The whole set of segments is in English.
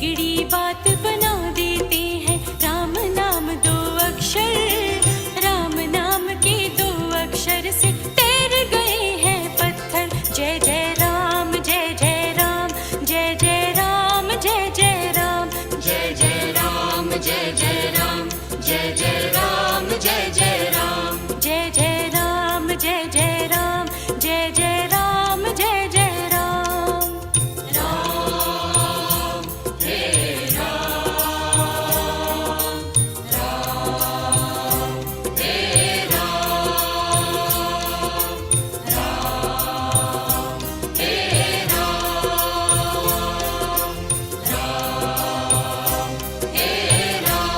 बिगड़ी बात बना देते हैं। राम नाम दो अक्षर, राम नाम के दो अक्षर से तैर गए हैं पत्थर। जय जय राम, जय जय राम, जय जय राम, जय जय राम, जय जय राम, जय जय राम, जय जय राम, जय जय राम, जय जय राम, जय जय राम, जय जय राम, जय जय राम। राम हे राम, राम हे राम, राम हे राम, राम हे राम।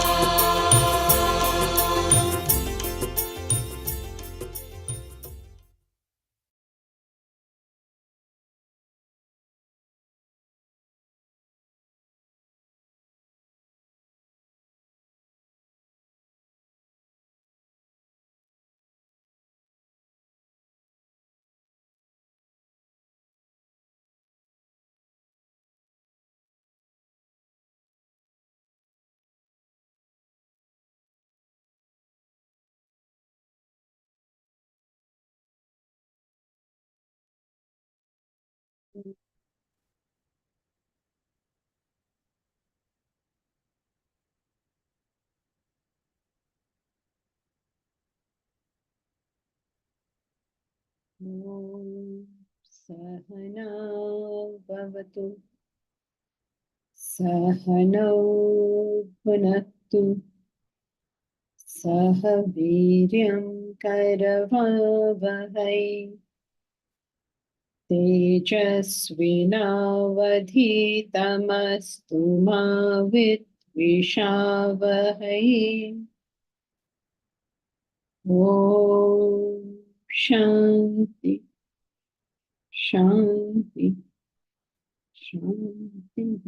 ॐ सहना भवतु, सहनौ भुनक्तु, सह वीर्यं करवावहै, तेजस्विनावधीतमस्तु मा विद्विषावहै। ॐ शान्ति शान्ति शान्तिः।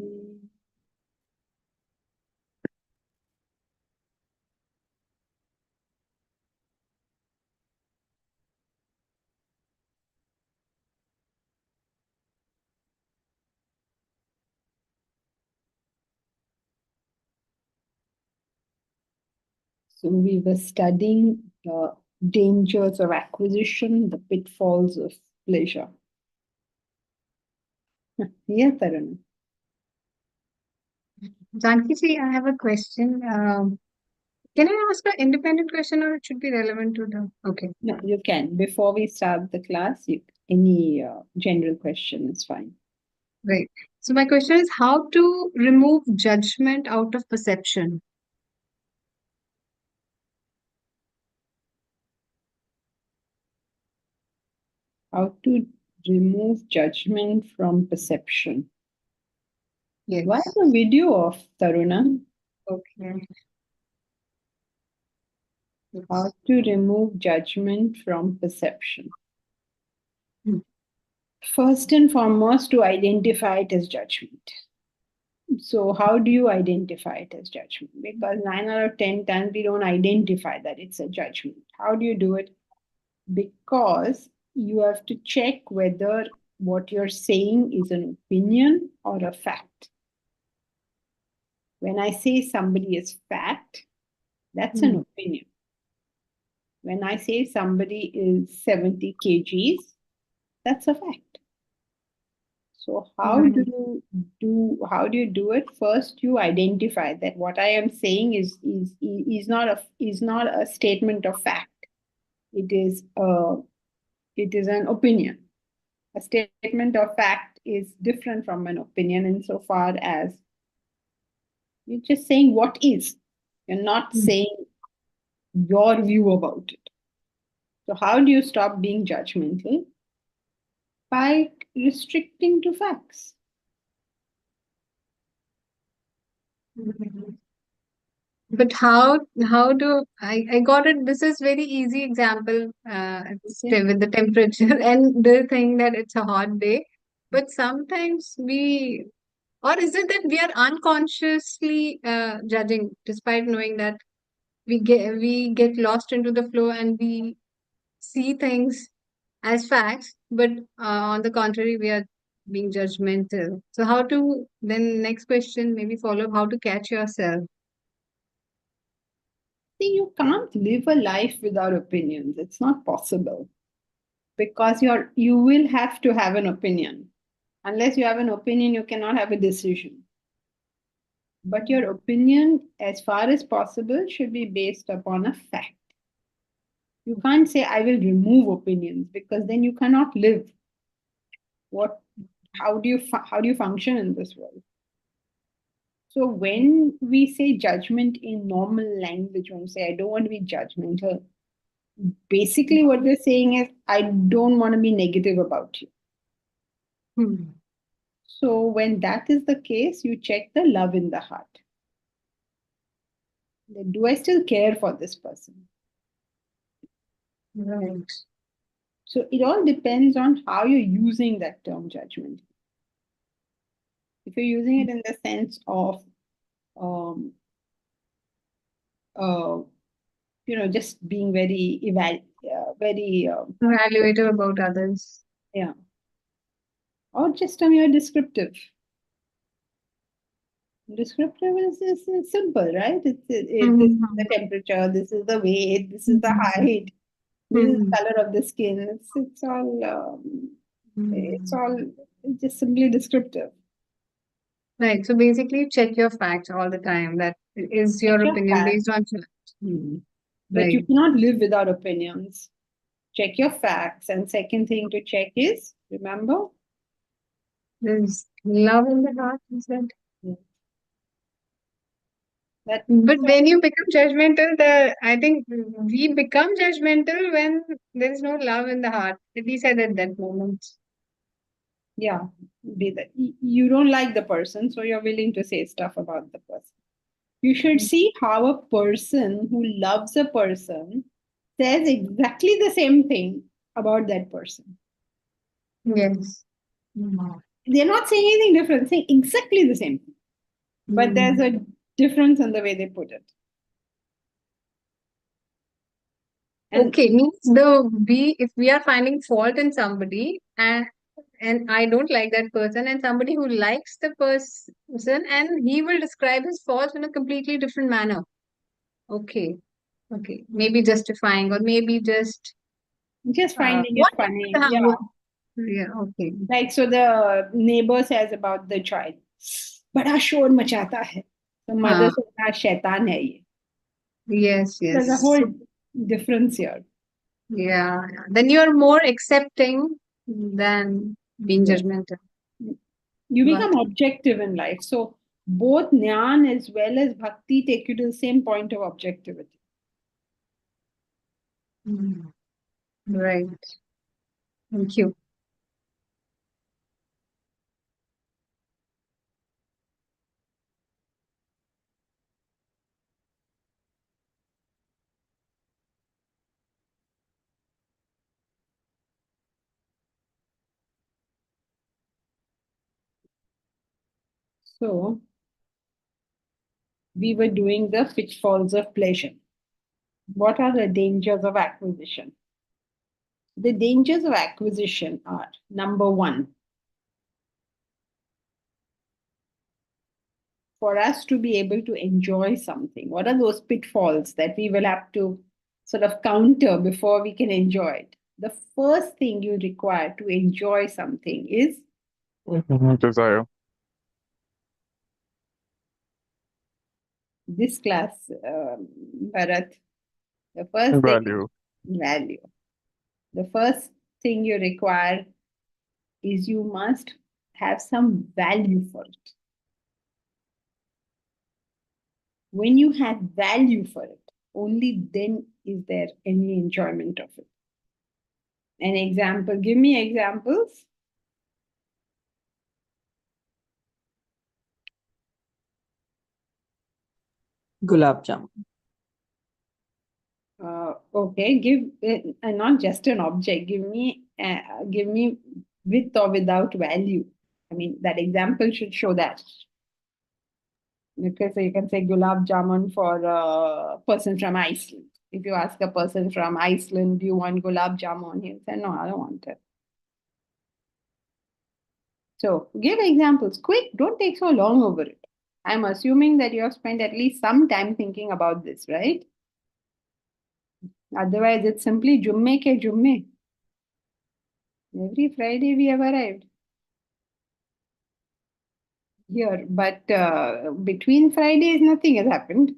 So we were studying the dangers of acquisition, the pitfalls of pleasure. Yeah, Tarun. Janki ji, I have a question. Can I ask an independent question or it should be relevant to the... Okay, No, you can. Before we start the class, any general question is fine. right. So my question is how to remove judgment out of perception? How to remove judgment from perception. Yes. Why the video of Taruna? Okay. How to remove judgment from perception. Hmm. First and foremost, to identify it as judgment. So how do you identify it as judgment? Because 9 out of 10 times we don't identify that it's a judgment. How do you do it? Because you have to check whether what you're saying is an opinion or a fact. When I say somebody is fat, that's an opinion. When I say somebody is 70 kgs, that's a fact. So how do you do it? First, you identify that what I am saying is not a statement of fact. It is an opinion. A statement of fact is different from an opinion insofar as you're just saying what is. You're not saying your view about it. So how do you stop being judgmental? By restricting to facts. But how do I got it? This is very easy example with the temperature and the thing that it's a hot day. But sometimes or is it that we are unconsciously judging despite knowing that we get lost into the flow and we see things as facts, but on the contrary, we are being judgmental. So how to, then next question, maybe follow up, how to catch yourself? See, you can't live a life without opinions. It's not possible because you will have to have an opinion. Unless you have an opinion, you cannot have a decision. But your opinion, as far as possible, should be based upon a fact. You can't say, I will remove opinions, because then you cannot live. How do you function in this world? So when we say judgment in normal language, when we say, I don't want to be judgmental, basically what we're saying is, I don't want to be negative about you. Hmm. So when that is the case, you check the love in the heart. Do I still care for this person? Right. So it all depends on how you're using that term judgment. If you're using it in the sense of, um, just being very Evaluative about others. yeah, or just a mere descriptive. Descriptive is simple, right? This is the temperature, this is the weight, this is the height, this is the color of the skin. It's all just simply descriptive. Right. So basically, check your facts all the time. That is your Check your opinion facts, based on facts. but you Right. cannot live without opinions. Check your facts. And second thing to check is, remember, There's love in the heart, is that? that But when you become judgmental, I think we become judgmental when there is no love in the heart. We said at that moment. yeah, be that you don't like the person, so you're willing to say stuff about the person. You should see how a person who loves a person says exactly the same thing about that person. Yes. They're not saying anything different, saying exactly the same thing. But there's a difference in the way they put it. And Okay, means if we are finding fault in somebody and I don't like that person, and somebody who likes the person and he will describe his faults in a completely different manner. Okay. Okay. Maybe justifying or maybe just just finding it what funny. how- Yeah. yeah, okay. Like, so the neighbor says about the child, बड़ा शोर मचाता है. The mother Uh, says, "Ah, shaitan hai ye." yes, There's a yes. whole difference here. Yeah. Then you're more accepting than being Yeah. judgmental. You But become objective in life. So both Jnana as well as Bhakti take you to the same point of objectivity. right. Thank you. So we were doing the pitfalls of pleasure. What are the dangers of acquisition? The dangers of acquisition are, number one, for us to be able to enjoy something. What are those pitfalls that we will have to sort of counter before we can enjoy it? The first thing you require to enjoy something is Desire. this class, Bharat. The first thing Value. is value. The first thing you require is you must have some value for it. When you have value for it, only then is there any enjoyment of it. An example, give me examples. Gulab jamun. Okay, give not just an object. Give me with or without value. I mean, that example should show that. Okay, so you can say gulab jamun for a person from Iceland. If you ask a person from Iceland, do you want gulab jamun? He'll say, no, I don't want it. So give examples. Quick, don't take so long over it. I'm assuming that you have spent at least some time thinking about this, right? Otherwise, it's simply Jumme ke Jumme. Every Friday we have arrived here, but between Fridays, nothing has happened.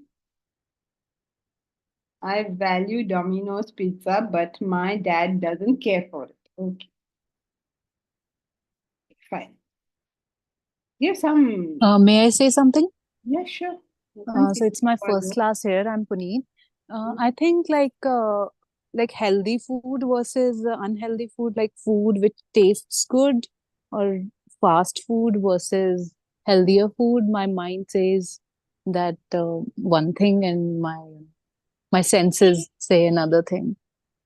I value Domino's pizza, but my dad doesn't care for it. Okay, fine. Give some. May I say something? Yeah, sure. You can So say it's my what first you- class here. I'm Puneet. Mhm. I think like healthy food versus unhealthy food, like food which tastes good, or fast food versus healthier food. My mind says that one thing, and my senses say another thing.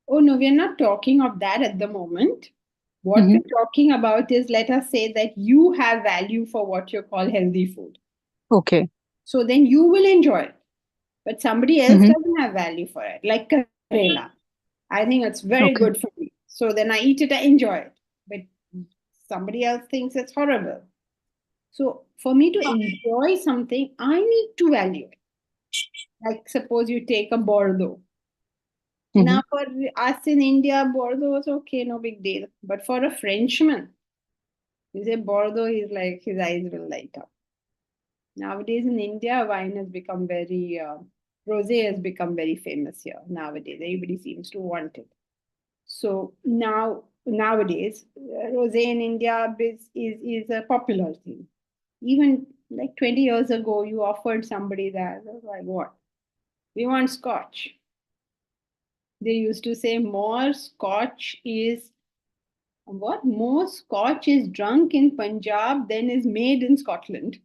Oh no, we're not talking of that at the moment. What Mm-hmm. we're talking about is, let us say that you have value for what you call healthy food. Okay. So then you will enjoy it. But somebody else Mm-hmm. doesn't have value for it, like Karela. I think it's very Okay. good for me. So then I eat it, I enjoy it. But somebody else thinks it's horrible. So for me to enjoy something, I need to value it. Like suppose you take a Bordeaux. Mm-hmm. Now for us in India, Bordeaux is okay, no big deal. But for a Frenchman, you say Bordeaux, he's like his eyes will light up. Nowadays in India, wine has become very rosé has become very famous here nowadays. Everybody seems to want it. So nowadays, rosé in India is a popular thing. Even like 20 years ago, you offered somebody that, like, what? We want scotch. They used to say more scotch is what? More scotch is drunk in Punjab than is made in Scotland.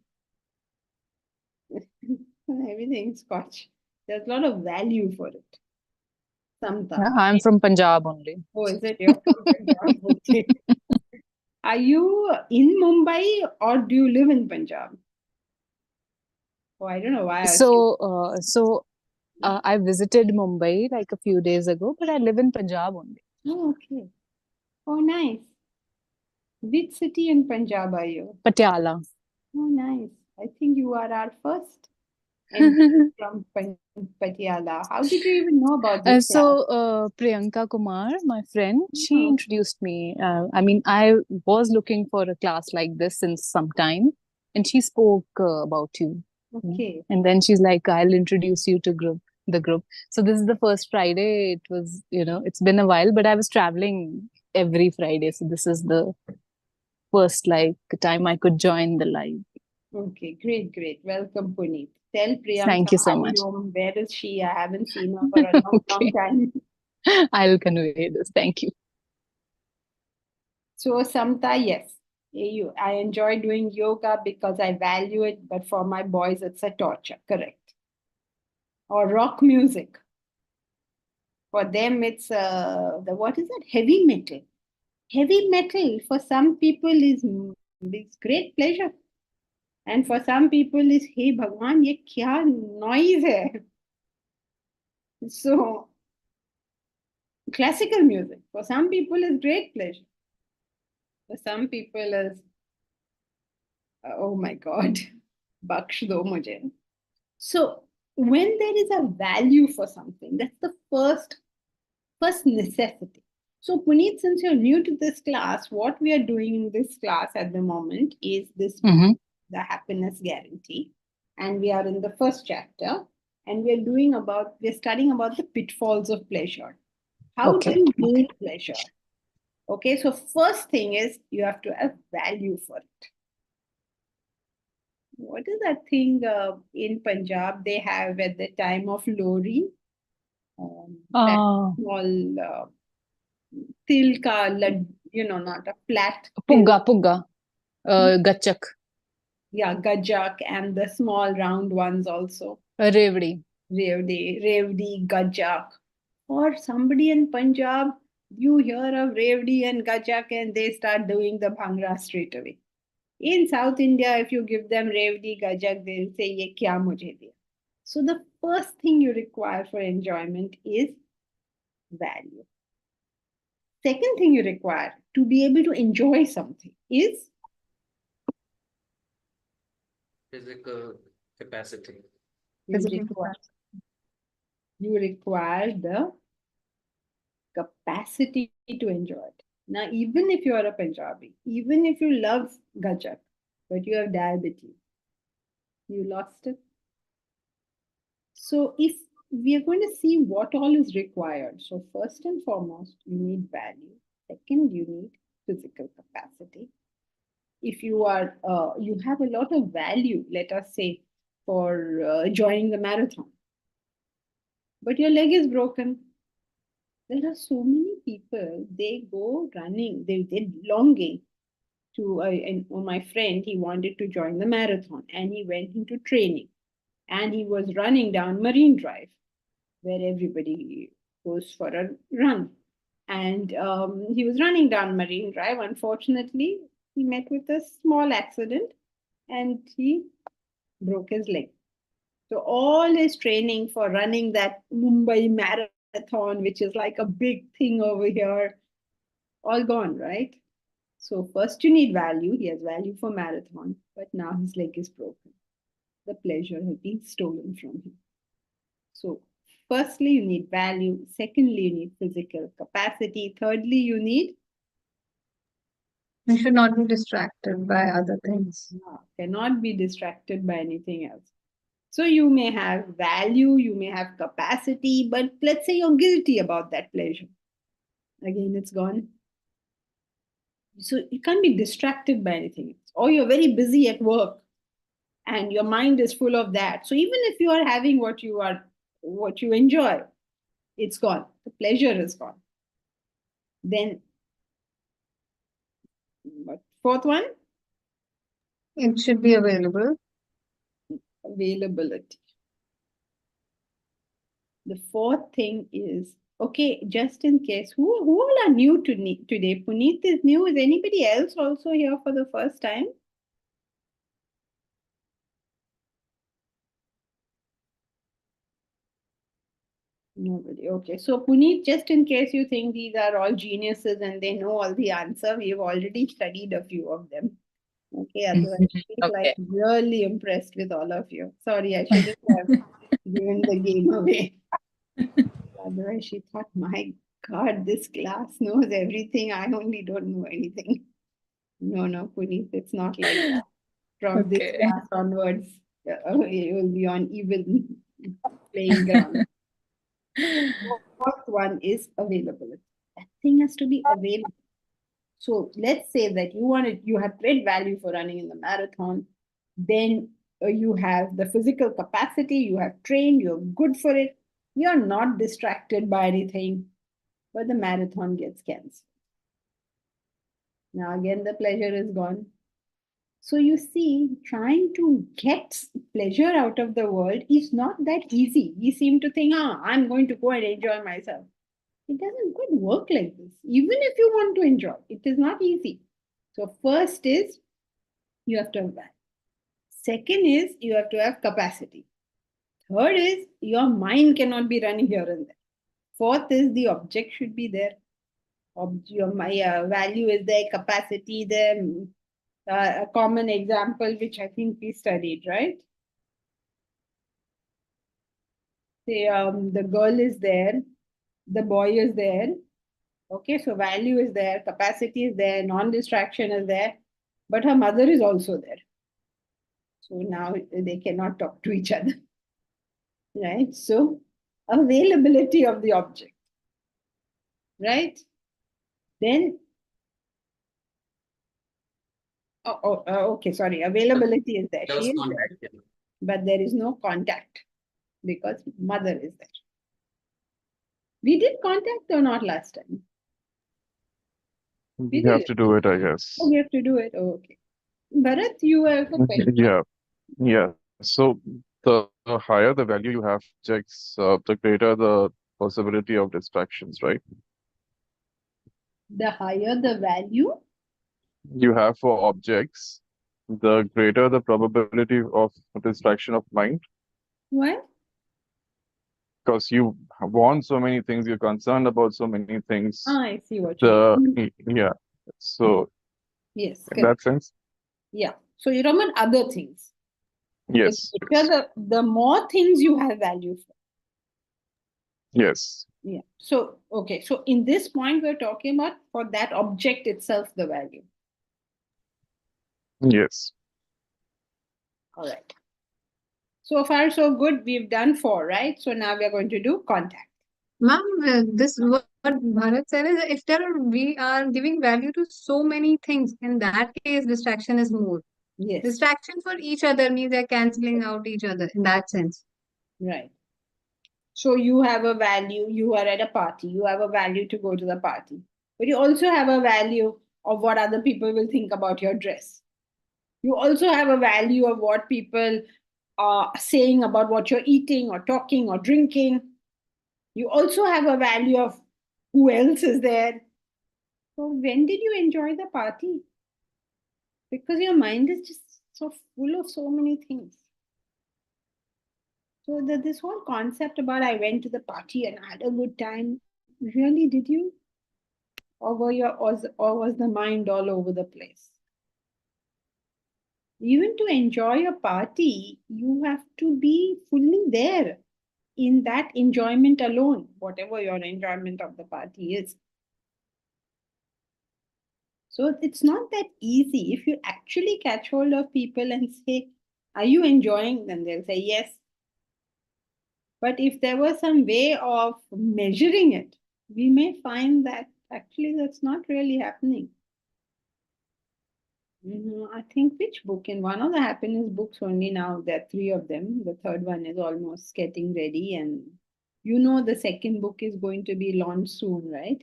Everything scotch. There's a lot of value for it. Yeah, Sometimes. I'm from Punjab only. Oh, is it? You're from Punjab? Okay. Are you in Mumbai or do you live in Punjab? Oh, I don't know why I was I visited Mumbai like a few days ago, but I live in Punjab only. Oh, okay. Oh, nice. Which city in Punjab are you? Patiala. Oh, nice. I think you are our first entry from Patiala. How did you even know about this class? Priyanka Kumar, my friend, she Oh, introduced me. I mean, I was looking for a class like this since some time, and she spoke about you. okay. And then she's like, "I'll introduce you to the group." So this is the first Friday. It was, it's been a while, but I was traveling every Friday, so this is the first time I could join the live. Okay, great, great. Welcome, Puneet. Tell Priyanka Thank you so hi much. home. Where is she? I haven't seen her for a long, long Okay, time. I'll convey this. Thank you. So, Samta, yes, I enjoy doing yoga because I value it, but for my boys, it's a torture. Correct. Or rock music. For them, it's what is that? Heavy metal. Heavy metal for some people is great pleasure. And for some people is, hey Bhagwan, ye kya noise hai? So classical music for some people is great pleasure. For some people is, oh my God, baksh do mujhe. So when there is a value for something, that's the first necessity. So Puneet, since you're new to this class, what we are doing in this class at the moment is this Mm-hmm. the happiness guarantee, and we are in the first chapter, and we're studying about the pitfalls of pleasure. How do Okay. you gain pleasure? Okay, so first thing is you have to have value for it. What is that thing in Punjab they have at the time of Lori? That Uh, small til ka not a flat pill. Pugga, Gachak, Yeah, gajak and the small round ones also. Revdi. Revdi, gajak. Or somebody in Punjab, you hear of Revdi and gajak and they start doing the bhangra straight away. In South India, if you give them Revdi, gajak, they'll say, ye kya mujhe diya. So the first thing you require for enjoyment is value. Second thing you require to be able to enjoy something is Physical capacity. You Physical require, capacity. you require the capacity to enjoy it. Now, even if you are a Punjabi, even if you love gajak, but you have diabetes, you lost it. So, if we are going to see what all is required, so first and foremost, you need value. Second, you need physical capacity. If you are, you have a lot of value, let us say, for joining the marathon, but your leg is broken. There are so many people, they go running, they're longing to, and my friend, he wanted to join the marathon and he went into training and he was running down Marine Drive where everybody goes for a run. And he was running down Marine Drive. Unfortunately, he met with a small accident and he broke his leg. So all his training for running that Mumbai marathon, which is like a big thing over here, all gone, right? So first you need value. He has value for marathon, but now his leg is broken. The pleasure has been stolen from him. So firstly, you need value. Secondly, you need physical capacity. Thirdly, you need You should not be distracted by other things. cannot be distracted by anything else. So you may have value, you may have capacity, but let's say you're guilty about that pleasure. Again, it's gone. So you can't be distracted by anything else. Or you're very busy at work and your mind is full of that. So even if you are having what you enjoy, it's gone. The pleasure is gone. Then what? Fourth one, It should be available. availability. The fourth thing is, okay, just in case, who all are new to today? Puneet is new. Is anybody else also here for the first time? Nobody. Okay. So Puneet, just in case you think these are all geniuses and they know all the answer, we've already studied a few of them. Okay. Otherwise, she's like really impressed with all of you. Sorry, I shouldn't have given the game away. Otherwise, she thought, my God, this class knows everything. I only don't know anything. No, Puneet, it's not like that. From this Okay. class onwards, it will be on even playing ground. Fourth one is availability. That thing has to be available. So let's say that you have great value for running in the marathon, then you have the physical capacity, you have trained, you're good for it, you're not distracted by anything, but the marathon gets cancelled. Now again, the pleasure is gone. So you see, trying to get pleasure out of the world is not that easy. We seem to think, I'm going to go and enjoy myself. It doesn't quite work like this. Even if you want to enjoy, it is not easy. So first is you have to have that. Second is you have to have capacity. Third is your mind cannot be running here and there. Fourth is the object should be there. Your value is there, capacity there. A common example which I think we studied, right? Say the girl is there, the boy is there. Okay, so value is there, capacity is there, non-distraction is there, but her mother is also there. So now they cannot talk to each other, right? So availability of the object, right? Then, okay, sorry, availability is there. She is there, but there is no contact because mother is there. We did contact or not last time? You have to do it, I guess. Oh, we have to do it. Oh, okay. Bharat, you have a question. Yeah. So the higher the value you have objects, the greater the possibility of distractions, right? The higher the value, You have for objects, the greater the probability of distraction of mind, why? because you want so many things, you're concerned about so many things. I see what you mean. Yeah. So Yes, in that sense, yeah. So you're talking about other things. Yes, Because the more things you have value for. yes, Yeah. So, okay. So in this point, we're talking about for that object itself, the value. yes. All right. So far, so good. We've done 4, right? So now we are going to do contact. Ma'am, this what Bharat said is if we are giving value to so many things, in that case, distraction is more. Yes. Distraction for each other means they're canceling out each other in that sense. Right. So you have a value, you are at a party, you have a value to go to the party, but you also have a value of what other people will think about your dress. You also have a value of what people are saying about what you're eating or talking or drinking. You also have a value of who else is there. So when did you enjoy the party? Because your mind is just so full of so many things. So this whole concept about I went to the party and had a good time, really did you? Or was the mind all over the place? Even to enjoy a party, you have to be fully there in that enjoyment alone, whatever your enjoyment of the party is. So it's not that easy. If you actually catch hold of people and say, are you enjoying? Then they'll say yes. But if there was some way of measuring it, we may find that actually that's not really happening. I think which book? In one of the happiness books only now, there are 3 of them. The third one is almost getting ready. And the second book is going to be launched soon, right?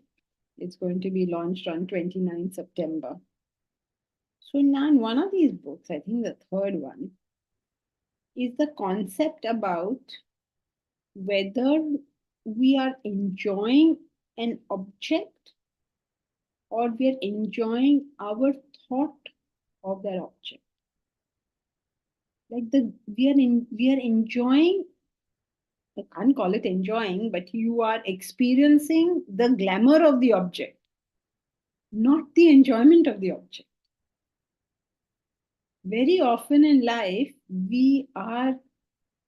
It's going to be launched on 29 September. So now in one of these books, I think the third one, is the concept about whether we are enjoying an object or we are enjoying our thought of that object. Like we are enjoying, I can't call it enjoying, but you are experiencing the glamour of the object, not the enjoyment of the object. Very often in life, we are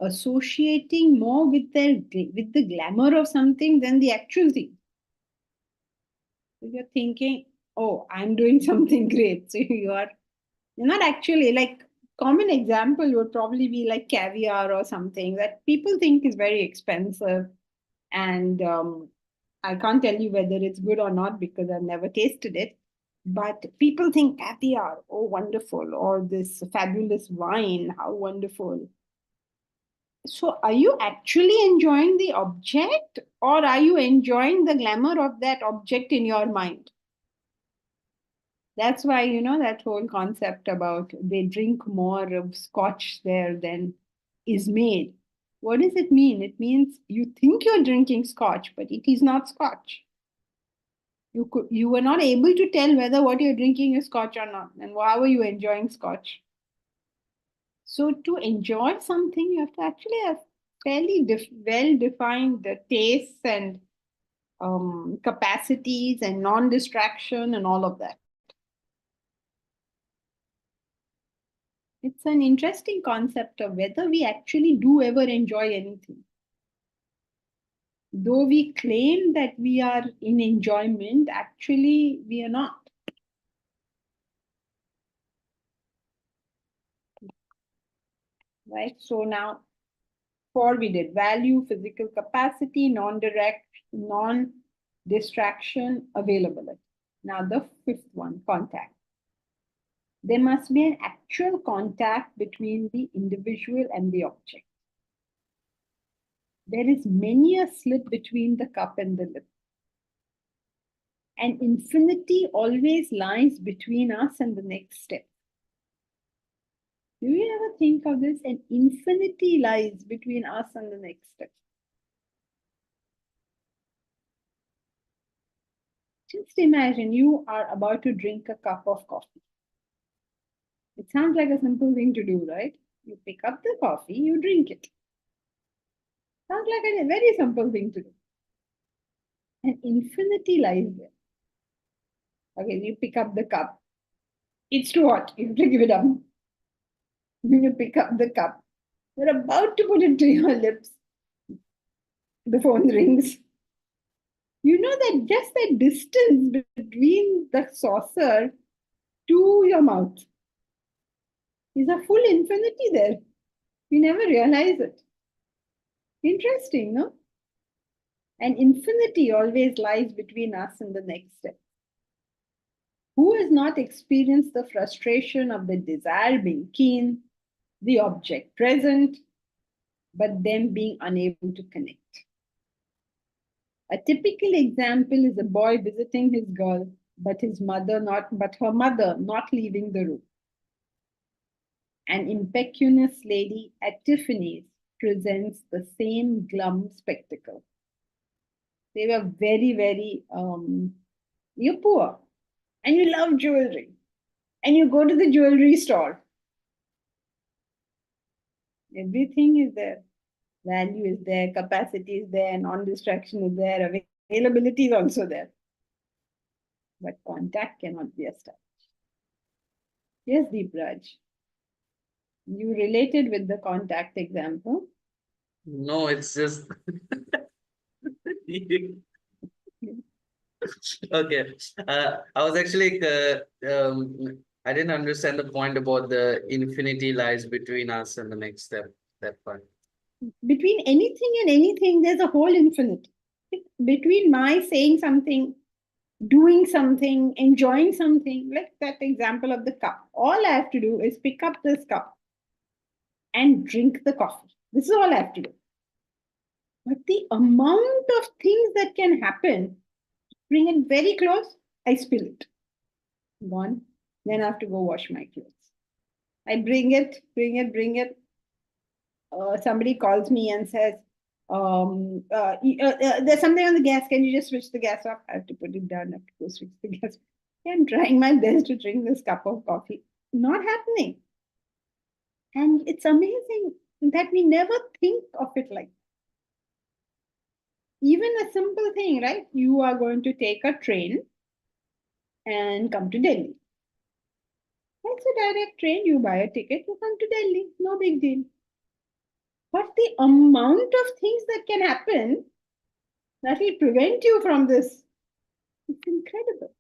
associating more with the glamour of something than the actual thing. So you're thinking, oh, I'm doing something great. So you're not actually, like, common example would probably be like caviar or something that people think is very expensive. And I can't tell you whether it's good or not because I've never tasted it. But people think caviar, oh, wonderful, or this fabulous wine, how wonderful. So, are you actually enjoying the object or are you enjoying the glamour of that object in your mind? That's why, that whole concept about they drink more of scotch there than is made. What does it mean? It means you think you're drinking scotch, but it is not scotch. You were not able to tell whether what you're drinking is scotch or not. And how are you enjoying scotch? So to enjoy something, you have to actually have fairly well-defined the tastes and capacities and non-distraction and all of that. It's an interesting concept of whether we actually do ever enjoy anything. Though we claim that we are in enjoyment, actually we are not. Right? So now 4 we did value, physical capacity, non-distraction, availability. Now the 5th one, contact. There must be an actual contact between the individual and the object. There is many a slip between the cup and the lip. And infinity always lies between us and the next step. Do you ever think of this? An infinity lies between us and the next step. Just imagine you are about to drink a cup of coffee. It sounds like a simple thing to do, right? You pick up the coffee, you drink it. Sounds like a very simple thing to do. And infinity lies there. Okay, you pick up the cup. It's too hot. You have to give it up. You pick up the cup. You're about to put it to your lips. The phone rings. You know that just the distance between the saucer to your mouth is a full infinity there. We never realize it. Interesting, no? And infinity always lies between us and the next step. Who has not experienced the frustration of the desire being keen, the object present, but them being unable to connect? A typical example is a boy visiting his girl, but her mother not leaving the room. An impecunious lady at Tiffany's presents the same glum spectacle. They were very, very, you're poor and you love jewelry and you go to the jewelry store. Everything is there. Value is there, capacity is there, non-distraction is there, availability is also there. But contact cannot be established. Yes, Deepraj. You related with the contact example. No, it's just okay. I was actually I didn't understand the point about the infinity lies between us and the next step. That part. Between anything and anything, there's a whole infinite. Between my saying something, doing something, enjoying something, like that example of the cup. All I have to do is pick up this cup and drink the coffee. This is all I have to do. But the amount of things that can happen, bring it very close, I spill it. Gone. Then I have to go wash my clothes. I bring it. Somebody calls me and says, there's something on the gas. Can you just switch the gas off? I have to put it down. I have to go switch the gas. I'm trying my best to drink this cup of coffee. Not happening. And it's amazing that we never think of it like that. Even a simple thing, right? You are going to take a train and come to Delhi. It's a direct train. You buy a ticket, you come to Delhi. No big deal. But the amount of things that can happen that will prevent you from this, it's incredible.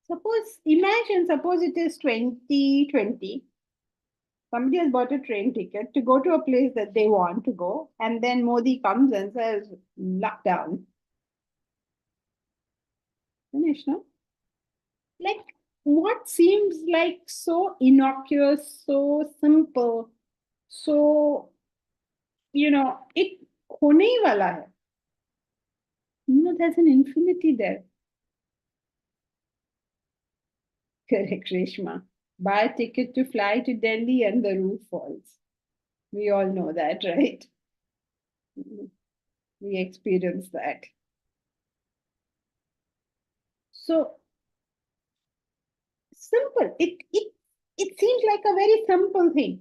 Suppose it is 2020. Somebody has bought a train ticket to go to a place that they want to go, and then Modi comes and says, lockdown. Finish, no? Like, what seems like so innocuous, so simple, so, it hone hi wala hai. There's an infinity there. Correct, Reshma. Buy a ticket to fly to Delhi and the roof falls. We all know that, right? We experience that. So simple. It seems like a very simple thing.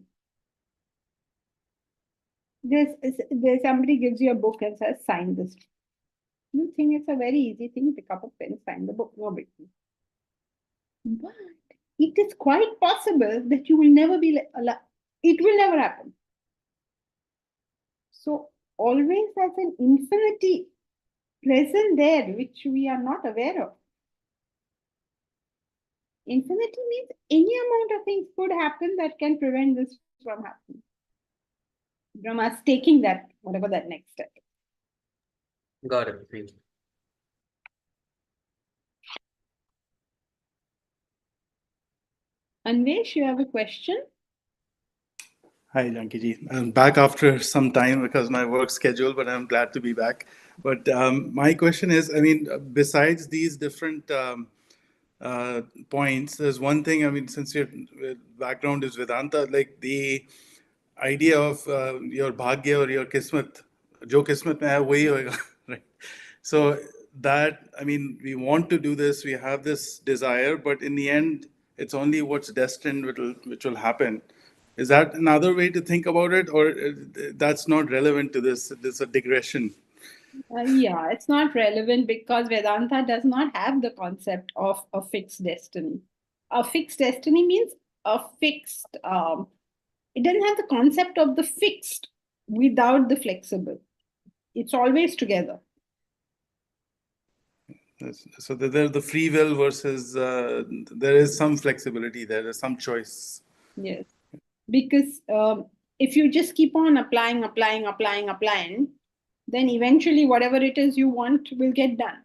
There's somebody gives you a book and says, sign this. You think it's a very easy thing, pick up a pen, sign the book, no big deal. But it is quite possible that you will never be it will never happen. So always there's an infinity present there which we are not aware of. Infinity means any amount of things could happen that can prevent this from happening. From us taking that, whatever that next step. Got it. Thank you. Anvesh, you have a question? Hi, Jankiji. I'm back after some time because my work schedule, but I'm glad to be back. But my question is, besides these different points, there's one thing, since your background is Vedanta, like the idea of your bhagya or your kismet, jo kismet mein hai, wahi hoega, right? So that, we want to do this, we have this desire, but in the end, it's only what's destined which will happen. Is that another way to think about it, or that's not relevant to this? This is a digression. Yeah, it's not relevant because Vedanta does not have the concept of a fixed destiny. A fixed destiny means a fixed it doesn't have the concept of the fixed without the flexible. It's always together. Yes. So there's the free will versus there is some flexibility, there is some choice. Yes. Because if you just keep on applying, then eventually whatever it is you want will get done.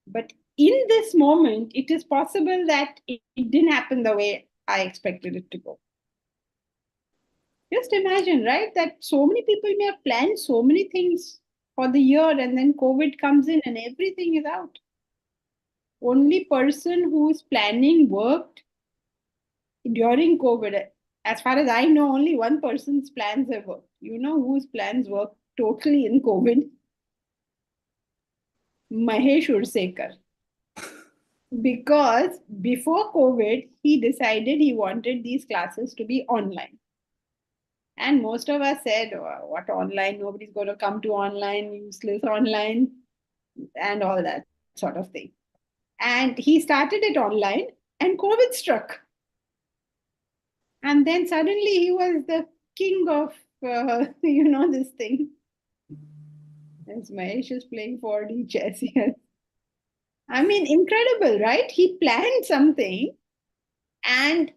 But in this moment, it is possible that it didn't happen the way I expected it to go. Just imagine, right? That so many people may have planned so many things for the year, and then COVID comes in and everything is out. Only person whose planning worked during COVID, as far as I know, only one person's plans have worked. You know whose plans worked totally in COVID? Mahesh Ursekar. Because before COVID, he decided he wanted these classes to be online. And most of us said, oh, what online? Nobody's going to come to online, useless online, and all that sort of thing. And he started it online, and COVID struck. And then suddenly he was the king of, this thing. As Mahesh is playing 4D chess here. I mean, incredible, right? He planned something and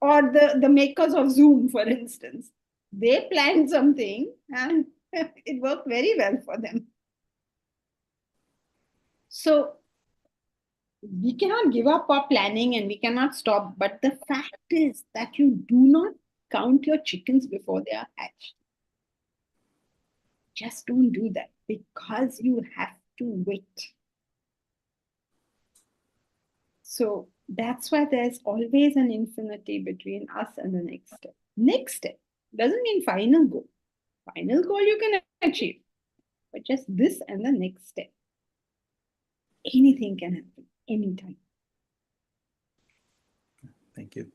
or the makers of Zoom, for instance, they planned something and it worked very well for them. So we cannot give up our planning and we cannot stop. But the fact is that you do not count your chickens before they are hatched. Just don't do that because you have to wait. So that's why there's always an infinity between us and the next step. Next step doesn't mean final goal. Final goal you can achieve, but just this and the next step. Anything can happen anytime. Thank you.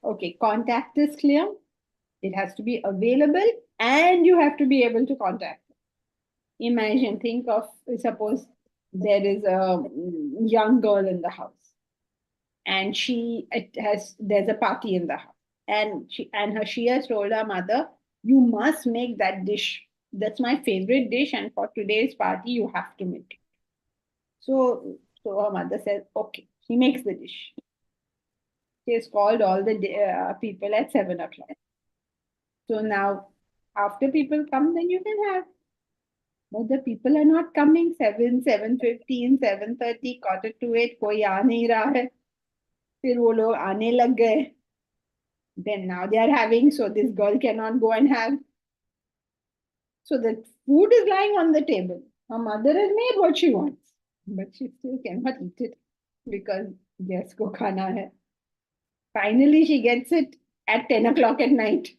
Okay, contact is clear. It has to be available and you have to be able to contact. Imagine, think of, suppose there is a young girl in the house and there's a party in the house and she has told her mother, you must make that dish. That's my favorite dish and for today's party you have to make it. So her mother says, okay, she makes the dish. She has called all the people at 7 o'clock. So now, after people come, then you can have. But the people are not coming 7, 7:15, 7:30, 7:45, कोई आ नहीं रहा है. फिर वो लोग आने लग गए. Then now they are having, so this girl cannot go and have. So the food is lying on the table. Her mother has made what she wants, but she still cannot eat it because guests ko khana hai. Finally, she gets it at 10 o'clock at night.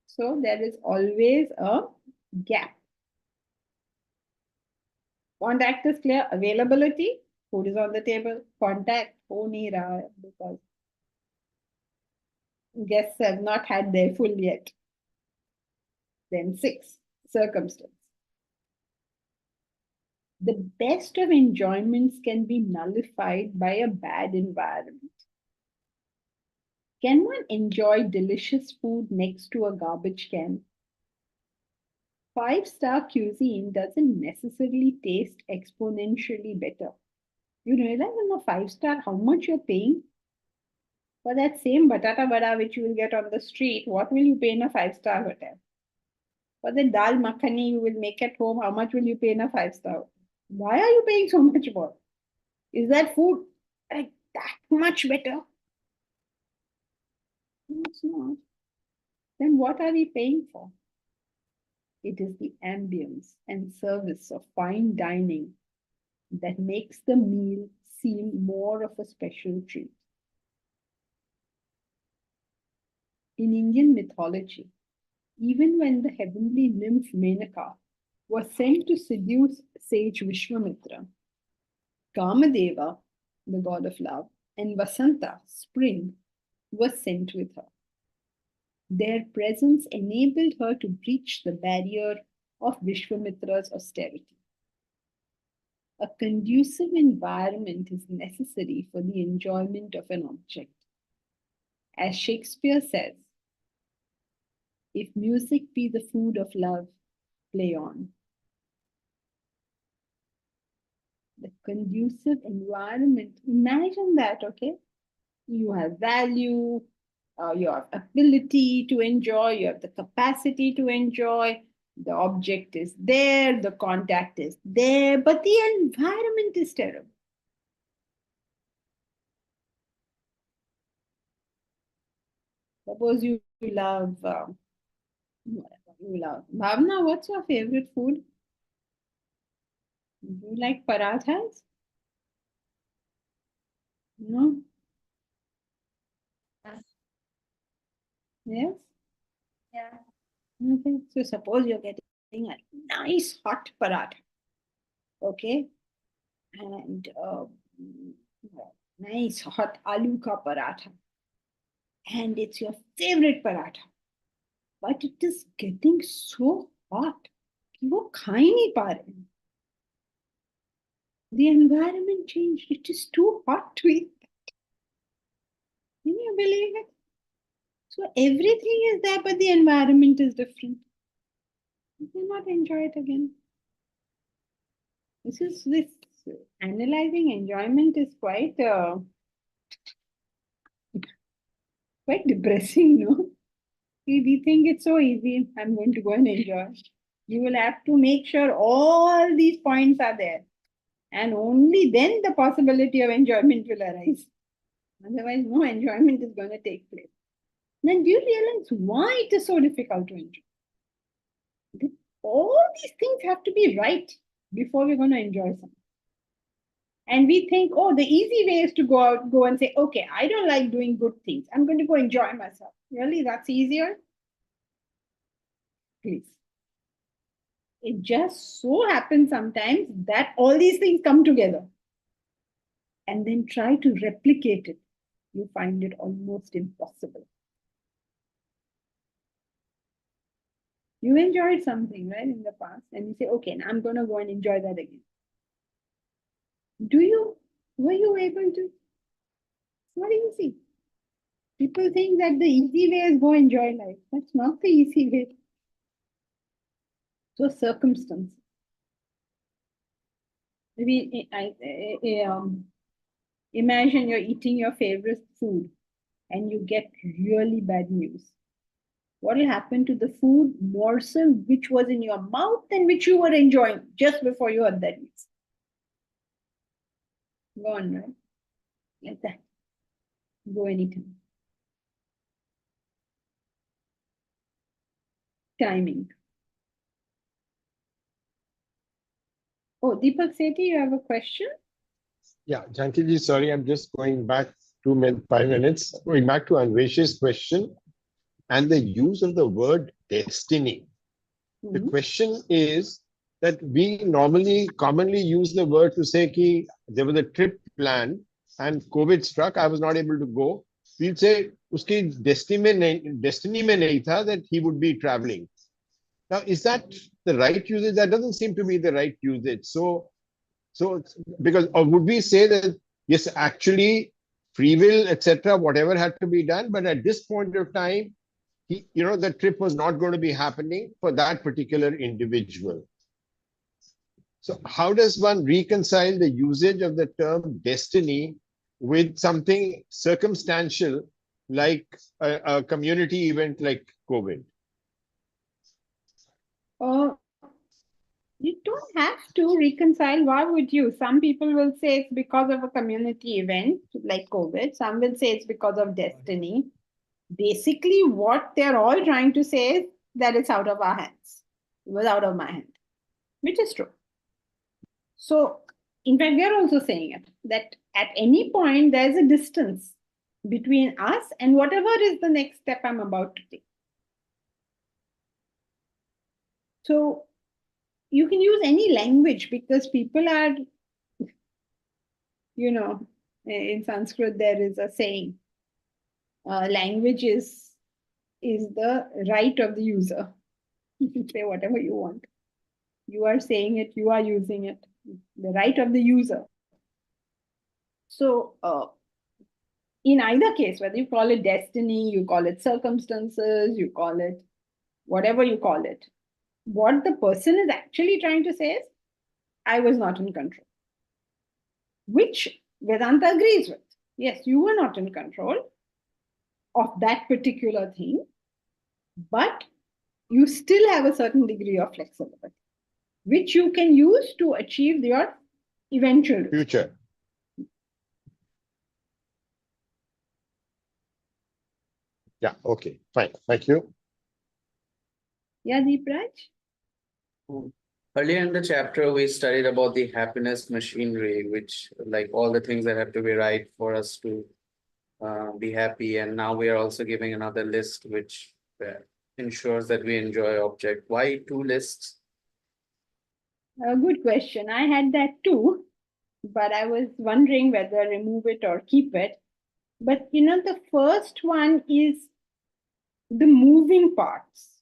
So there is always a gap. Contact is clear. Availability, food is on the table. Contact, ho nahi raha hai because guests have not had their full yet. Then 6, circumstance. The best of enjoyments can be nullified by a bad environment. Can one enjoy delicious food next to a garbage can? 5-star cuisine doesn't necessarily taste exponentially better. You realize in a 5-star how much you're paying? For that same batata vada which you will get on the street, what will you pay in a 5-star hotel? For the dal makhani you will make at home, how much will you pay in a 5-star? Why are you paying so much more? Is that food like that much better? No, it's not. Then what are we paying for? It is the ambience and service of fine dining that makes the meal seem more of a special treat. In Indian mythology, even when the heavenly nymph Menaka was sent to seduce sage Vishwamitra, Kamadeva, the god of love, and Vasanta, spring, was sent with her. Their presence enabled her to breach the barrier of Vishwamitra's austerity. A conducive environment is necessary for the enjoyment of an object. As Shakespeare says, if music be the food of love, play on. The conducive environment, imagine that, okay? You have value, you have ability to enjoy, you have the capacity to enjoy, the object is there, the contact is there, but the environment is terrible. Suppose you love, whatever you love. Bhavna, what's your favorite food? Do you like parathas? No? Yes? Yeah. Okay. So suppose you're getting a nice hot paratha. Okay? And nice hot aloo ka paratha. And it's your favorite paratha. But it is getting so hot. कि वो खा ही नहीं पा रहे हैं. The environment changed. It is too hot to eat that. Can you believe it? So everything is there, but the environment is different. You cannot enjoy it again. This analyzing enjoyment is quite depressing, no? We think it's so easy. I'm going to go and enjoy. You will have to make sure all these points are there. And only then the possibility of enjoyment will arise. Otherwise, no enjoyment is going to take place. Then do you realize why it is so difficult to enjoy? All these things have to be right before we're going to enjoy something. And we think, oh, the easy way is to go and say, okay, I don't like doing good things. I'm going to go enjoy myself. Really, that's easier? Please. It just so happens sometimes that all these things come together. And then try to replicate it. You find it almost impossible. You enjoyed something, right, in the past, and you say, okay, now I'm going to go and enjoy that again. Were you able to? It's not easy. People think that the easy way is go enjoy life. That's not the easy way. So circumstances. Maybe imagine you're eating your favorite food and you get really bad news. What will happen to the food morsel which was in your mouth and which you were enjoying just before you had that news? Gone, right? Like that. Go anytime. Timing. Oh, Deepak Sethi, you have a question? Yeah, Janki ji, sorry, I'm just going back 5 minutes, going back to Anvesh's question and the use of the word destiny. The question is that we commonly use the word to say ki there was a trip planned and COVID struck, I was not able to go. We'll say uski destiny mein nahi tha that he would be traveling. Now, is that the right usage? That doesn't seem to be the right usage. So because, or would we say that yes, actually free will, etc., whatever had to be done, but at this point of time, the trip was not going to be happening for that particular individual. So how does one reconcile the usage of the term destiny with something circumstantial like a community event like COVID? You don't have to reconcile. Why would you? Some people will say it's because of a community event like COVID. Some will say it's because of destiny. Basically, what they're all trying to say is that it's out of our hands. It was out of my hand, which is true. So, in fact, we are also saying it, that at any point, there's a distance between us and whatever is the next step I'm about to take. So, you can use any language because people are, in Sanskrit, there is a saying, language is the right of the user. You can say whatever you want. You are saying it, you are using it, the right of the user. So, in either case, whether you call it destiny, you call it circumstances, you call it whatever you call it, what the person is actually trying to say is, I was not in control. Which Vedanta agrees with. Yes, you were not in control of that particular thing, but you still have a certain degree of flexibility, which you can use to achieve your eventual result. Future. Yeah, okay, fine. Thank you. Yeah, Deepraj? Earlier in the chapter, we studied about the happiness machinery, which like all the things that have to be right for us to be happy. And now we are also giving another list, which ensures that we enjoy object. Why two lists? A good question. I had that too, but I was wondering whether remove it or keep it. But the first one is the moving parts.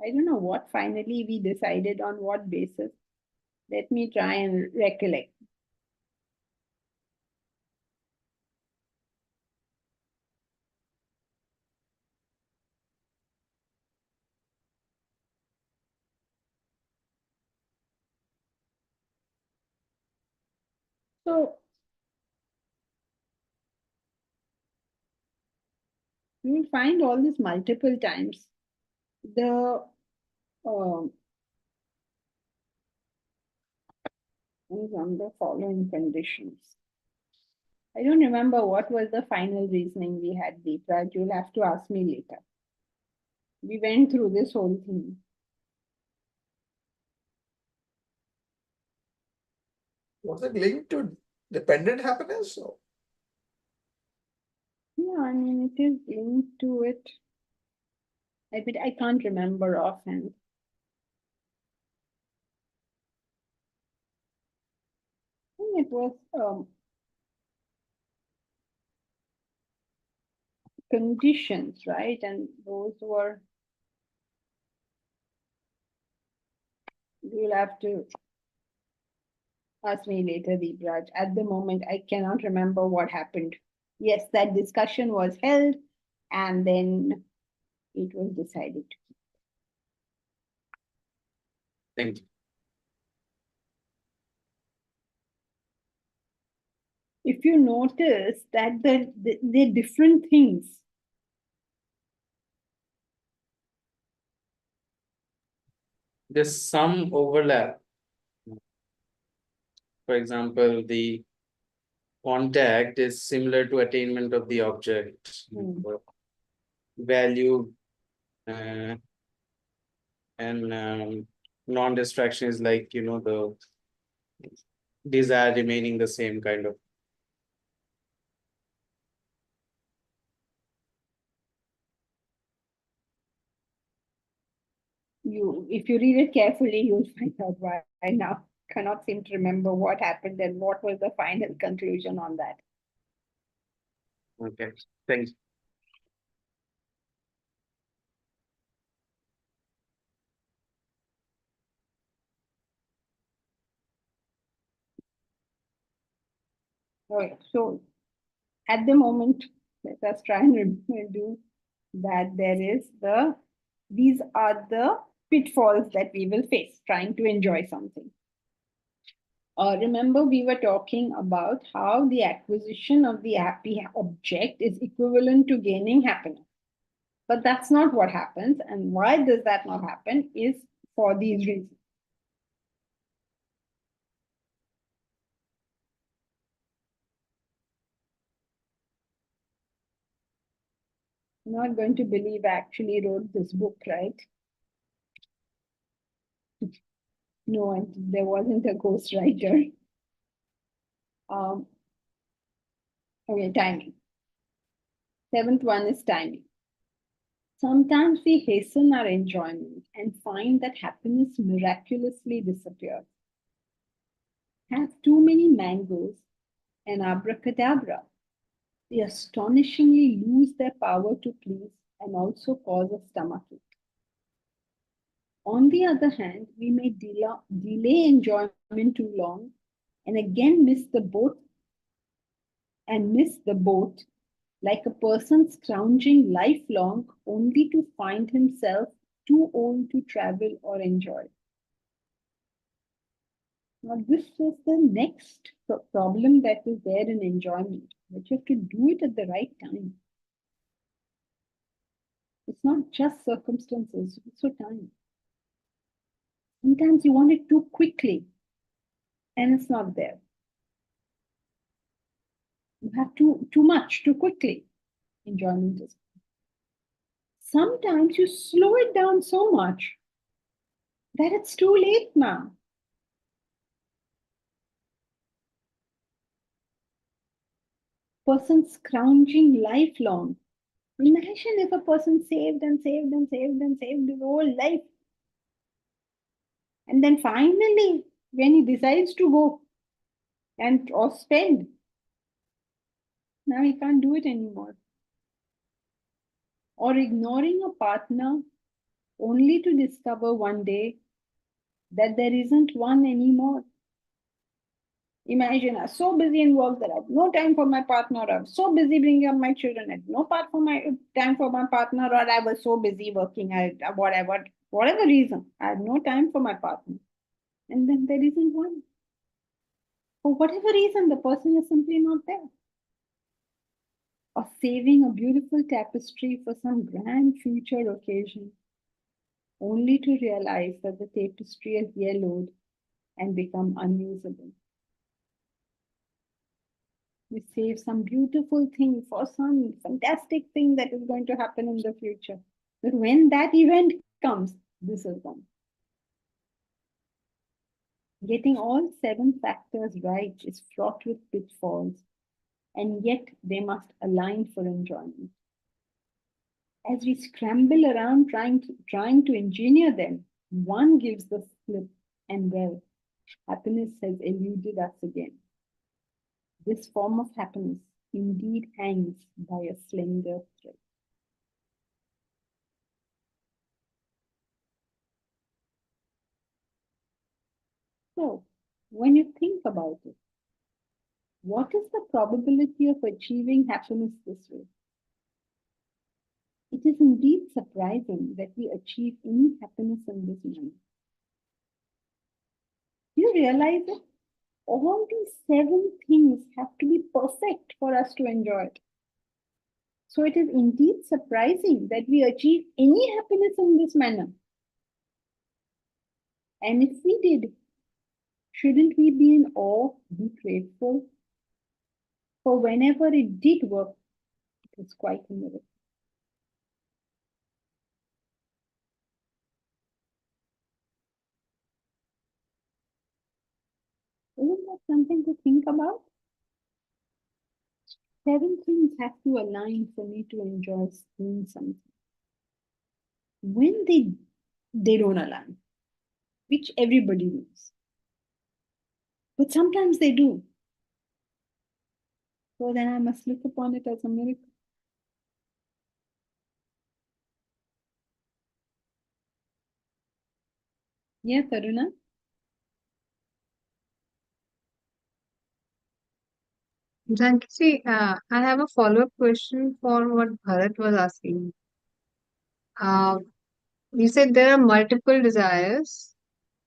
I don't know what finally we decided on what basis. Let me try and recollect. So you will find all this multiple times. The is under following conditions. I don't remember what was the final reasoning we had, Deepraj. You'll have to ask me later. We went through this whole thing. Was it linked to dependent happiness? Or? Yeah, I mean, it is linked to it. But I can't remember offhand. I think it was conditions, right? And those were, you'll have to ask me later, Deepraj. At the moment, I cannot remember what happened. Yes, that discussion was held, and then it was decided. Thank you. If you notice that they're different things. There's some overlap. For example, the contact is similar to attainment of the object. Value and non-distraction is like, the desire remaining the same kind of. If you read it carefully, you'll find out why I now cannot seem to remember what happened and what was the final conclusion on that. Okay, thanks. Okay, so at the moment, let us try and do that. These are the pitfalls that we will face trying to enjoy something. Remember, we were talking about how the acquisition of the happy object is equivalent to gaining happiness. But that's not what happens. And why does that not happen is for these reasons. I'm not going to believe I actually wrote this book, right? No, there wasn't a ghostwriter. Okay, timing. 7th one is timing. Sometimes we hasten our enjoyment and find that happiness miraculously disappears. Have too many mangoes and abracadabra. They astonishingly lose their power to please and also cause a stomachache. On the other hand, we may delay enjoyment too long and again miss the boat like a person scrounging lifelong only to find himself too old to travel or enjoy. Now, this is the next problem that is there in enjoyment, but you have to do it at the right time. It's not just circumstances, it's also time. Sometimes you want it too quickly, and it's not there. You have too much too quickly. Enjoyment is. Sometimes you slow it down so much that it's too late now. Person scrounging lifelong. Imagine if a person saved and saved and saved and saved his whole life. And then finally, when he decides to go and or spend, now he can't do it anymore. Or ignoring a partner only to discover one day that there isn't one anymore. Imagine I'm so busy in work that I have no time for my partner, or I'm so busy bringing up my children, I have no time for my partner, or I was so busy working, whatever reason, I have no time for my partner. And then there isn't one. For whatever reason, the person is simply not there. Or saving a beautiful tapestry for some grand future occasion, only to realize that the tapestry has yellowed and become unusable. We save some beautiful thing for some fantastic thing that is going to happen in the future. But when that event comes, this is gone. Getting all 7 factors right is fraught with pitfalls, and yet they must align for enjoyment. As we scramble around trying to engineer them, one gives the slip, and well, happiness has eluded us again. This form of happiness indeed hangs by a slender thread. So, when you think about it, what is the probability of achieving happiness this way? It is indeed surprising that we achieve any happiness in this manner. Do you realize it? All these 7 things have to be perfect for us to enjoy it. So it is indeed surprising that we achieve any happiness in this manner. And if we did, shouldn't we be in awe, be grateful? For whenever it did work, it was quite a miracle. Isn't that something to think about? 7 things have to align for me to enjoy doing something. When they don't align, which everybody knows, but sometimes they do, so then I must look upon it as a miracle. Yeah, Taruna? Janki, I have a follow-up question for what Bharat was asking. You said there are multiple desires,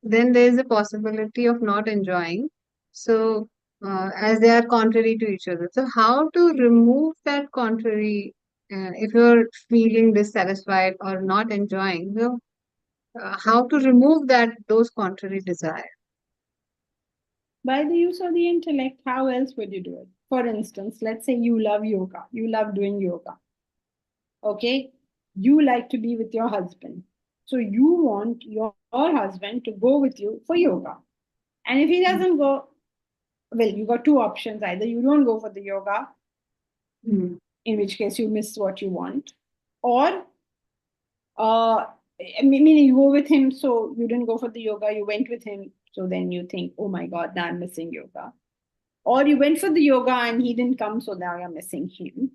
then there is a possibility of not enjoying. So, as they are contrary to each other. So, how to remove that contrary if you're feeling dissatisfied or not enjoying? So, how to remove those contrary desires? By the use of the intellect. How else would you do it? For instance, let's say you love yoga. You love doing yoga. Okay? You like to be with your husband. So you want your husband to go with you for yoga. And if he doesn't go, well, you got 2 options. Either you don't go for the yoga, in which case you miss what you want, or meaning you go with him, so you didn't go for the yoga, you went with him, so then you think, oh my God, now I'm missing yoga. Or you went for the yoga and he didn't come, so now you're missing him.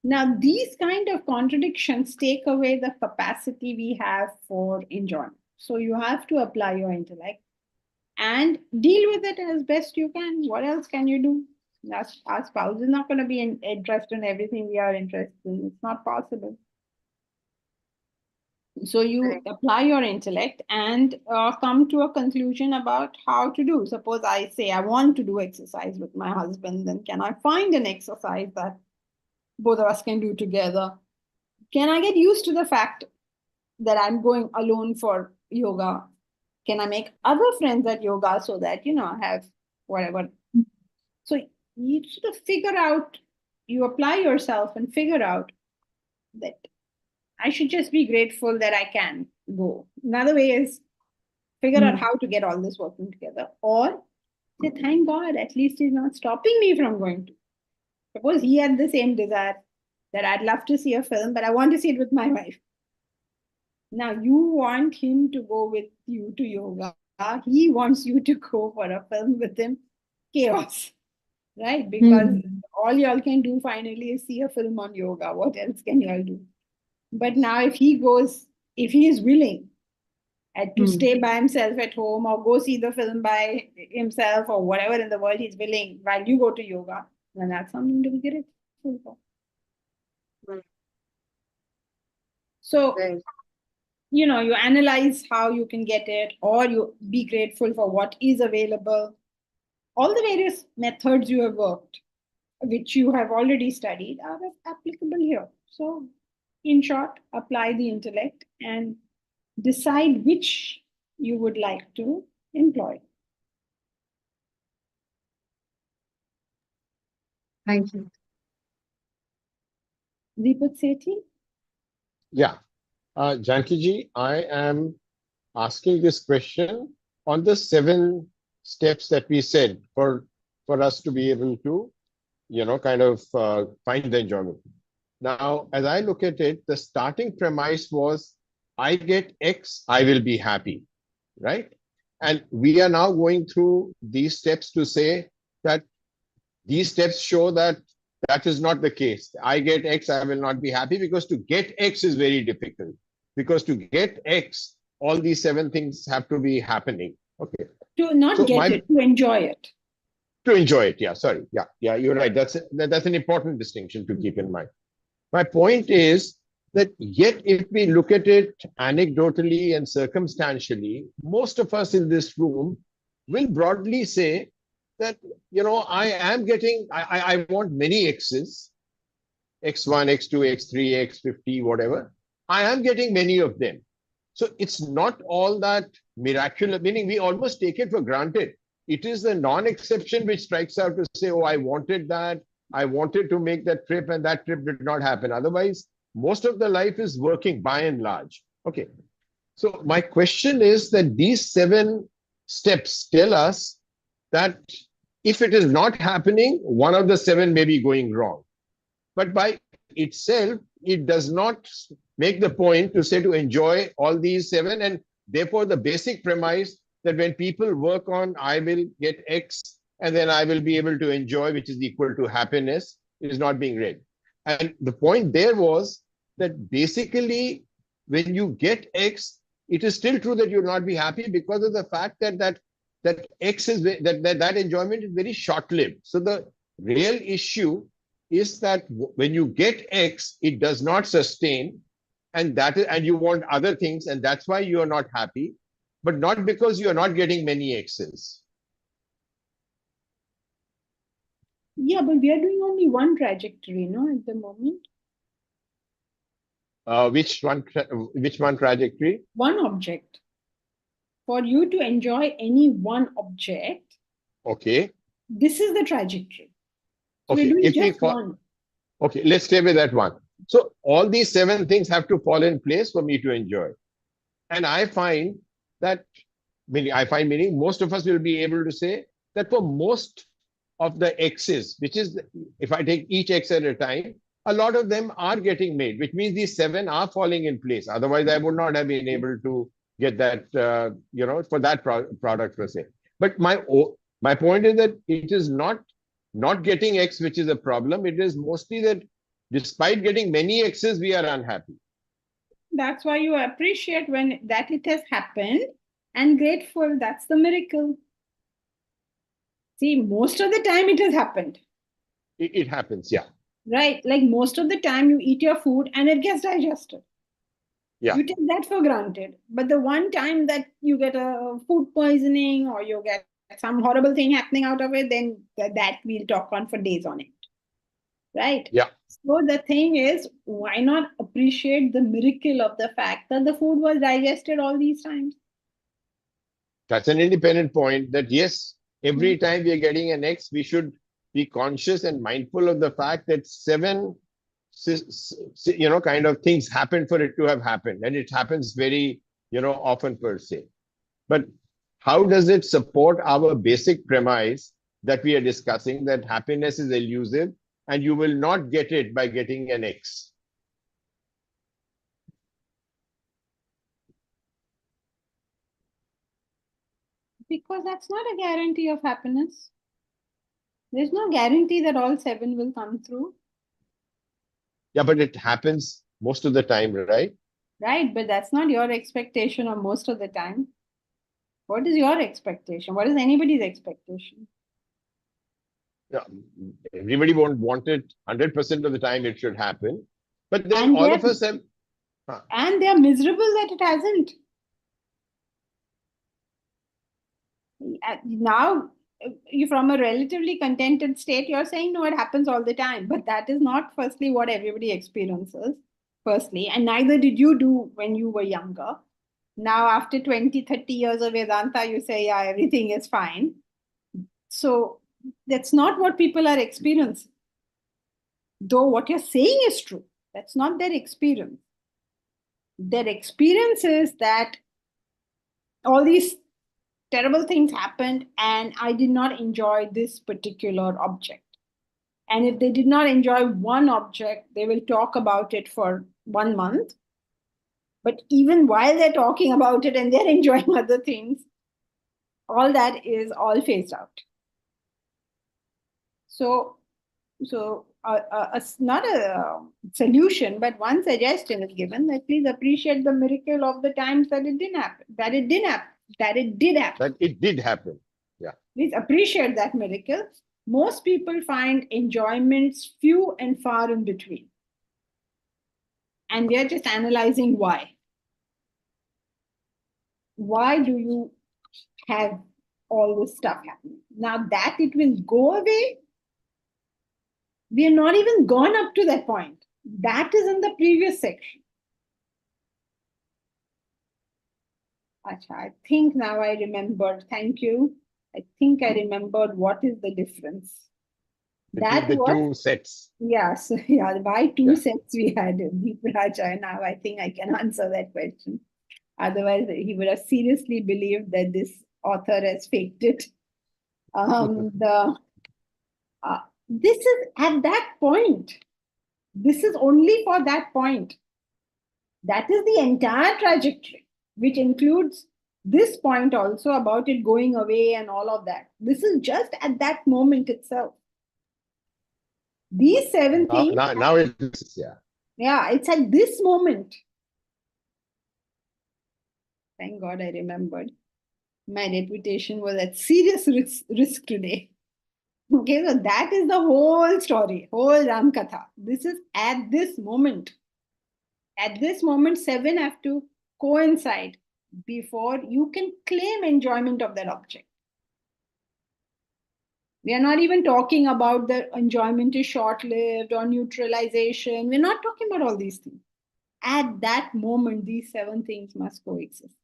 Now, these kind of contradictions take away the capacity we have for enjoyment. So you have to apply your intellect and deal with it as best you can. What else can you do? Our spouse is not going to be interested in everything we are interested in. It's not possible. So you apply your intellect and come to a conclusion about how to do. Suppose I say I want to do exercise with my husband, then can I find an exercise that both of us can do together? Can I get used to the fact that I'm going alone for yoga? Can I make other friends at yoga so that, I have whatever? So you sort of figure out, you apply yourself and figure out that I should just be grateful that I can go. Another way is figure out how to get all this working together. Or say, thank God, at least he's not stopping me from going to. Suppose he had the same desire that I'd love to see a film, but I want to see it with my wife. Now you want him to go with you to yoga. He wants you to go for a film with him. Chaos, right? Because all y'all can do finally is see a film on yoga. What else can y'all do? But now if he is willing to stay by himself at home or go see the film by himself or whatever in the world he's willing while you go to yoga, then that's something to be grateful for. So, you analyze how you can get it, or you be grateful for what is available. All the various methods you have worked, which you have already studied, are applicable here. So, in short, apply the intellect and decide which you would like to employ. Thank you. Deepak Sethi? Yeah. Janki ji, I am asking this question on the 7 steps that we said for us to be able to, kind of find the enjoyment. Now, as I look at it, the starting premise was, I get X, I will be happy, right? And we are now going through these steps to say that these steps show that that is not the case. I get X, I will not be happy, because to get X is very difficult. Because to get X, all these 7 things have to be happening. Okay. To not so get it, to enjoy it. To enjoy it, yeah, sorry. Yeah, you're right. That's an important distinction to keep in mind. My point is that yet if we look at it anecdotally and circumstantially, most of us in this room will broadly say that, I am getting, I want many X's, X1, X2, X3, X50, whatever. I am getting many of them. So it's not all that miraculous, meaning we almost take it for granted. It is the non-exception which strikes out to say, oh, I wanted that. I wanted to make that trip and that trip did not happen. Otherwise, most of the life is working by and large. Okay. So my question is that these 7 steps tell us that if it is not happening, one of the 7 may be going wrong. But by itself, it does not make the point to say to enjoy all these 7. And therefore, the basic premise that when people work on, I will get X, and then I will be able to enjoy, which is equal to happiness, is not being read. And the point there was that basically, when you get X, it is still true that you'll not be happy because of the fact that X is that enjoyment is very short-lived. So the real issue is that when you get X, it does not sustain, and you want other things, and that's why you are not happy, but not because you are not getting many X's. Yeah, but we are doing only one trajectory, at the moment. Which one trajectory? One object. For you to enjoy any one object, okay, this is the trajectory. So okay, we're doing just one. Okay, let's stay with that one. So all these 7 things have to fall in place for me to enjoy. And I find meaning most of us will be able to say that for most of the X's, which is, if I take each X at a time, a lot of them are getting made, which means these 7 are falling in place. Otherwise, I would not have been able to get that, for that product per se. But my point is that it is not not getting X which is a problem. It is mostly that despite getting many X's, we are unhappy. That's why you appreciate when that it has happened and grateful. That's the miracle. See, most of the time it has happened. It happens, yeah. Right? Like most of the time you eat your food and it gets digested. Yeah. You take that for granted. But the one time that you get a food poisoning or you get some horrible thing happening out of it, then that we'll talk on for days on it. Right? Yeah. So the thing is, why not appreciate the miracle of the fact that the food was digested all these times? That's an independent point that yes, every time we are getting an X, we should be conscious and mindful of the fact that 7 kind of things happen for it to have happened. And it happens very, often per se. But how does it support our basic premise that we are discussing, that happiness is elusive and you will not get it by getting an X? Because that's not a guarantee of happiness. There's no guarantee that all 7 will come through. Yeah, but it happens most of the time, right? Right, but that's not your expectation of most of the time. What is your expectation? What is anybody's expectation? Yeah, everybody won't want it 100% of the time it should happen. But then And all they're- of us have... And they're miserable that it hasn't. Now, you from a relatively contented state, you're saying, no, it happens all the time. But that is not, firstly, what everybody experiences, firstly. And neither did you do when you were younger. Now, after 20, 30 years of Vedanta, you say, yeah, everything is fine. So that's not what people are experiencing. Though what you're saying is true, that's not their experience. Their experience is that all these terrible things happened and I did not enjoy this particular object. And if they did not enjoy one object, they will talk about it for 1 month. But even while they're talking about it and they're enjoying other things, all that is all phased out. So not a solution, but one suggestion is given that please appreciate the miracle of the times that it didn't happen, that it did happen. That it did happen. Yeah. Please appreciate that miracle. Most people find enjoyments few and far in between. And we are just analyzing why. Why do you have all this stuff happening? Now that it will go away, we are not even gone up to that point. That is in the previous section. Achha, I think now I remembered. Thank you. I think I remembered what is the difference. Between the two sets. Yes, yeah, why two sets we had in Raja. Now I think I can answer that question. Otherwise, he would have seriously believed that this author has faked it. This is at that point. This is only for that point. That is the entire trajectory, which includes this point also about it going away and all of that. This is just at that moment itself. These 7 things. Now it's, yeah. Yeah, it's at this moment. Thank God I remembered. My reputation was at serious risk today. Okay, so that is the whole story, whole Ram Katha. This is at this moment. At this moment, 7 have to coincide before you can claim enjoyment of that object. We are not even talking about the enjoyment is short-lived or neutralization. We're not talking about all these things. At that moment, these 7 things must coexist.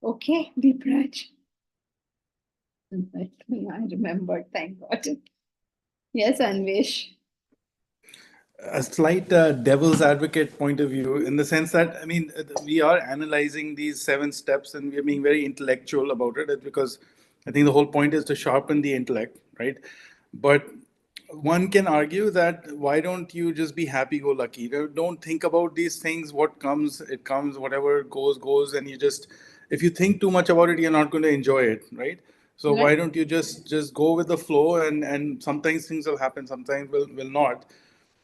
Okay, Deepraj. I remembered, thank God. Yes, Anvesh. A slight devil's advocate point of view, in the sense that, I mean, we are analyzing these 7 steps and we're being very intellectual about it, because I think the whole point is to sharpen the intellect, right? But one can argue that why don't you just be happy-go-lucky? Don't think about these things. What comes, it comes. Whatever goes, goes. And you just, if you think too much about it, you're not going to enjoy it, right? So Right. why don't you just go with the flow, and sometimes things will happen, sometimes will not.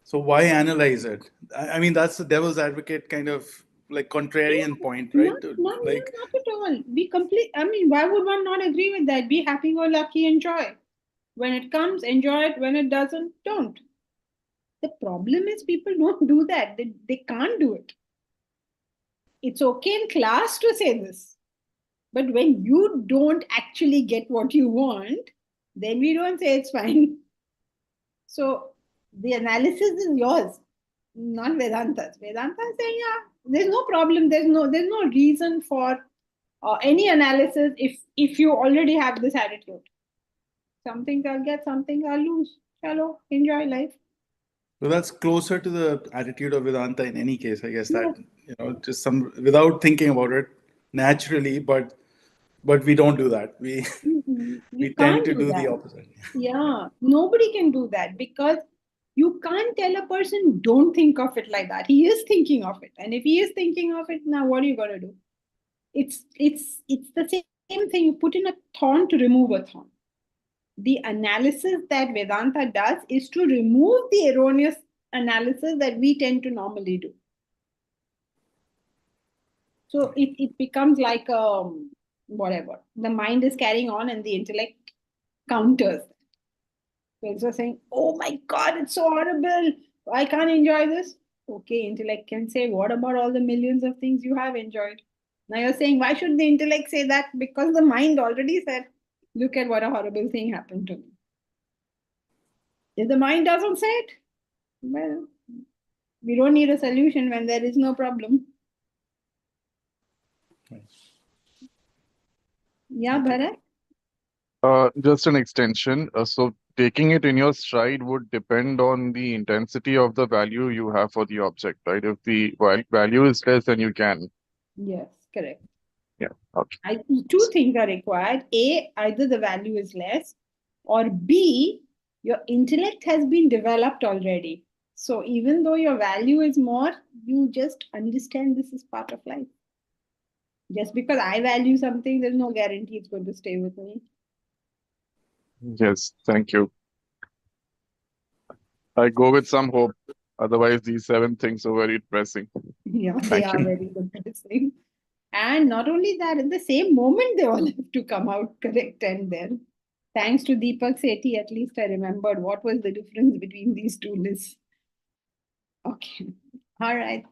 So why analyze it? I mean, that's the devil's advocate kind of like contrarian point, right? Like, Not at all. I mean, why would one not agree with that? Be happy, go lucky, enjoy. When it comes, enjoy it. When it doesn't, don't. The problem is people don't do that. They can't do it. It's okay in class to say this. But when you don't actually get what you want, then we don't say it's fine. So the analysis is yours, not Vedanta's. Vedanta is saying, yeah, there's no problem. There's no reason for any analysis if you already have this attitude. Some things I'll get, some things I'll lose. Hello, enjoy life. so that's closer to the attitude of Vedanta in any case, I guess, that, just some without thinking about it naturally, but we don't do that. We You tend can't to do do that. the opposite. Yeah, nobody can do that because you can't tell a person don't think of it like that. He is thinking of it, and if he is thinking of it, now what are you gonna do? It's the same thing. You put in a thorn to remove a thorn. The analysis that Vedanta does is to remove the erroneous analysis that we tend to normally do. So it becomes like whatever. The mind is carrying on and the intellect counters. So it's just saying, oh my God, it's so horrible. I can't enjoy this. Okay, intellect can say, what about all the millions of things you have enjoyed? Now you're saying, why should the intellect say that? Because the mind already said, look at what a horrible thing happened to me. If the mind doesn't say it, well, we don't need a solution when there is no problem. Yeah, Bharat? Just an extension. So taking it in your stride would depend on the intensity of the value you have for the object, right? If the value is less, then you can. Yes, correct. Yeah. Okay. Two things are required. A, either the value is less, or B, your intellect has been developed already. So even though your value is more, you just understand this is part of life. Just because I value something, there's no guarantee it's going to stay with me. Yes. Thank you. I go with some hope. Otherwise, these 7 things are very depressing. Yeah, they Thank are you. very depressing. And not only that, at the same moment, they all have to come out correct. And then, thanks to Deepak Sethi, at least I remembered what was the difference between these two lists. Okay. All right.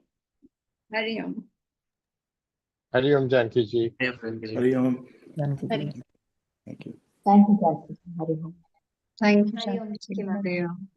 Hari Om. Hari Om, Janki ji. Hari Om. Janki ji. Thank you. Thank you, Jackie. Hari Om. Thank you, Jackie. Hari Om.